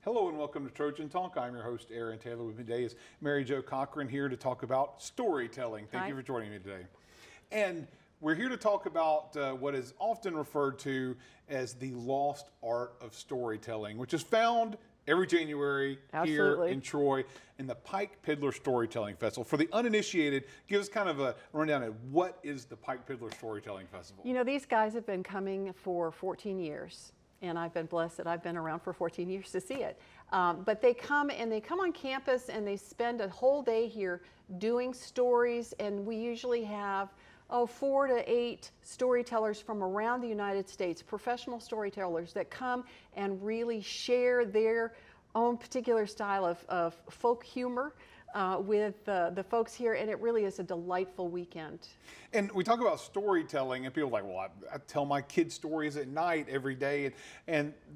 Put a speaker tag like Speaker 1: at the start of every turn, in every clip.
Speaker 1: Hello and welcome to Trojan Talk. I'm your host, Aaron Taylor. With me today is Maryjo Cochran here to talk about storytelling. Thank you for joining me today. And we're here to talk about what is often referred to as the lost art of storytelling, which is found every January here in Troy in the Pike Piddlers Storytelling Festival. For the uninitiated, give us kind of a rundown of what is the Pike Piddlers Storytelling Festival.
Speaker 2: You know, these guys have been coming for 14 years. And I've been blessed that I've been around for 14 years to see it. But they come on campus and they spend a whole day here doing stories, and we usually have 4 to 8 storytellers from around the United States, professional storytellers that come and really share their own particular style of folk humor with the folks here, and it really is a delightful weekend.
Speaker 1: And we talk about storytelling, and people are like, well, I tell my kids stories at night every day,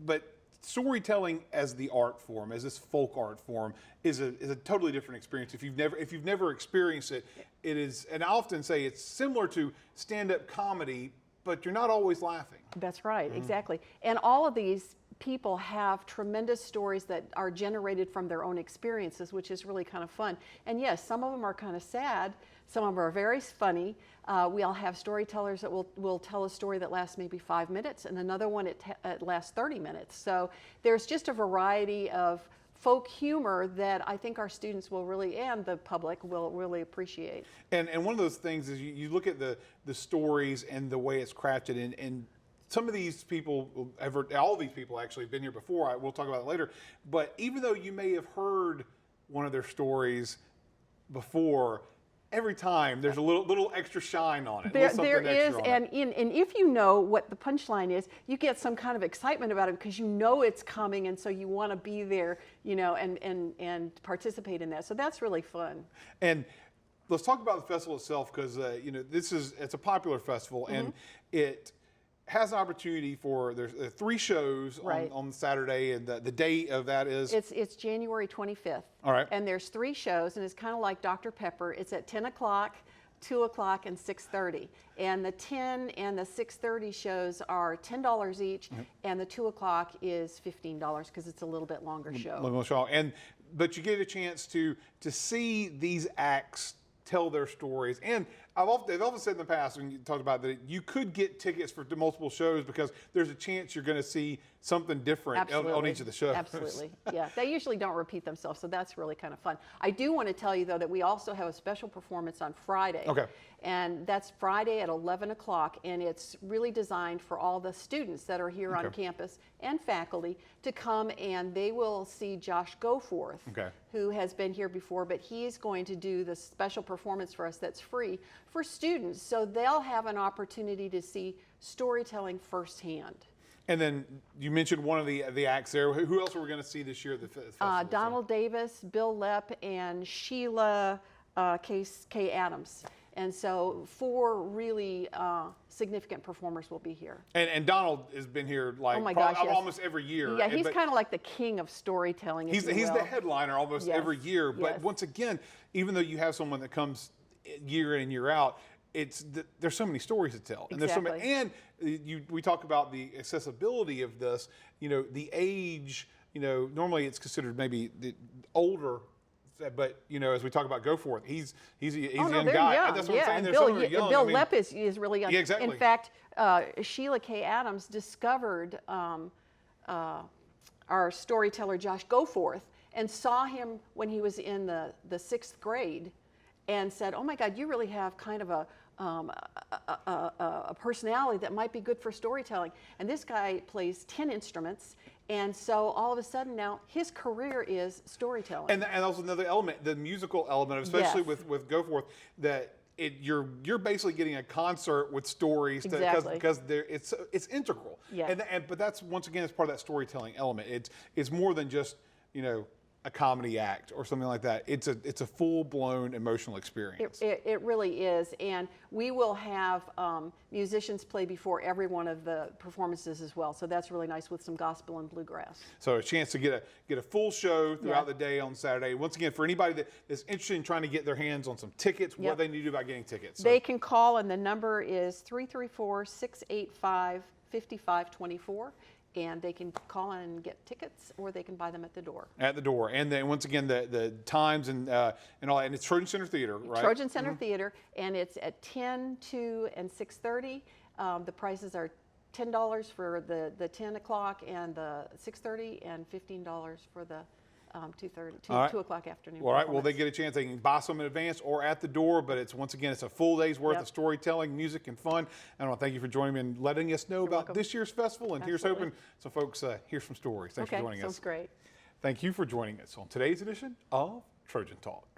Speaker 1: but storytelling as the art form, as this folk art form, is a totally different experience. If you've never experienced it, it is, and I often say it's similar to stand-up comedy, but you're not always laughing.
Speaker 2: That's right, exactly. And all of these people have tremendous stories that are generated from their own experiences, which is really kind of fun. And yes, some of them are kind of sad, some of them are very funny. We all have storytellers that will tell a story that lasts maybe 5 minutes, and another one it lasts 30 minutes. So there's just a variety of folk humor that I think our students will really, and the public will really appreciate.
Speaker 1: And one of those things is you look at the stories and the way it's crafted, and some of these people, all these people actually have been here before. We'll talk about it later. But even though you may have heard one of their stories before, every time there's a little extra shine on it.
Speaker 2: There is, and if you know what the punchline is, you get some kind of excitement about it because you know it's coming, and so you want to be there, you know, and participate in that. So that's really fun.
Speaker 1: And let's talk about the festival itself, because you know, it's a popular festival, and it has an opportunity for, there's 3 shows on Saturday, and the date of that is?
Speaker 2: It's January 25th.
Speaker 1: All right.
Speaker 2: And there's 3 shows, and it's kind of like Dr. Pepper. It's at 10 o'clock, 2 o'clock, and 6:30. And the 10 and the 6:30 shows are $10 each, and the 2 o'clock is $15 because it's a little bit longer show.
Speaker 1: But you get a chance to see these acts tell their stories. And they've often said in the past, when you talked about that, you could get tickets for multiple shows because there's a chance you're going to see something different on each of the shows.
Speaker 2: Absolutely, yeah. They usually don't repeat themselves, so that's really kind of fun. I do want to tell you, though, that we also have a special performance on Friday.
Speaker 1: Okay.
Speaker 2: And that's Friday at 11 o'clock, and it's really designed for all the students that are here on campus and faculty to come, and they will see Josh Goforth, who has been here before, but he's going to do the special performance for us that's free for students, so they'll have an opportunity to see storytelling firsthand. And
Speaker 1: then you mentioned one of the acts there. Who else are we going to see this year at the festival?
Speaker 2: Donald Davis, Bill Lepp, and Sheila K. Adams. And so 4 really significant performers will be here.
Speaker 1: And Donald has been here almost every year.
Speaker 2: Yeah, he's kind of like the king of storytelling.
Speaker 1: He's the headliner almost every year. But once again, even though you have someone that comes year in and year out, there's so many stories to tell. And we talk about the accessibility of this. You know, the age. You know, normally it's considered maybe the older. But you know, as we talk about Goforth, he's a young guy.
Speaker 2: Young.
Speaker 1: That's what I'm saying.
Speaker 2: Bill Lepp is really young.
Speaker 1: Yeah, exactly.
Speaker 2: In fact, Sheila K. Adams discovered our storyteller Josh Goforth and saw him when he was in the 6th grade, and said, "Oh my God, you really have kind of a personality that might be good for storytelling." And this guy plays 10 instruments. And so all of a sudden now his career is storytelling. And
Speaker 1: also another element, the musical element, especially with Goforth, that you're basically getting a concert with stories because it's integral.
Speaker 2: Yeah.
Speaker 1: But that's, once again, it's part of that storytelling element. It's more than just, you know, a comedy act or something like that. It's a full-blown emotional experience.
Speaker 2: It really is, and we will have musicians play before every one of the performances as well. So that's really nice, with some gospel and bluegrass.
Speaker 1: So a chance to get a full show throughout the day on Saturday. Once again, for anybody that's interested in trying to get their hands on some tickets, what they need to do about getting tickets.
Speaker 2: They can call, and the number is 334-685-5524. and they can call in and get tickets, or they can buy them at the door.
Speaker 1: At the door. And then once again, the times and all that, and it's Trojan Center Theater, right?
Speaker 2: Trojan Center Theater, and it's at 10, 2, and 6:30. The prices are $10 for the 10 o'clock and the 6:30, and $15 for the 2 o'clock afternoon.
Speaker 1: All right, well, they get a chance. They can buy some in advance or at the door, but it's, once again, it's a full day's worth of storytelling, music, and fun. And I want to thank you for joining me and letting us know about this year's festival. And here's hoping some folks hear some stories. Thanks for joining us.
Speaker 2: Sounds great.
Speaker 1: Thank you for joining us on today's edition of Trojan Talk.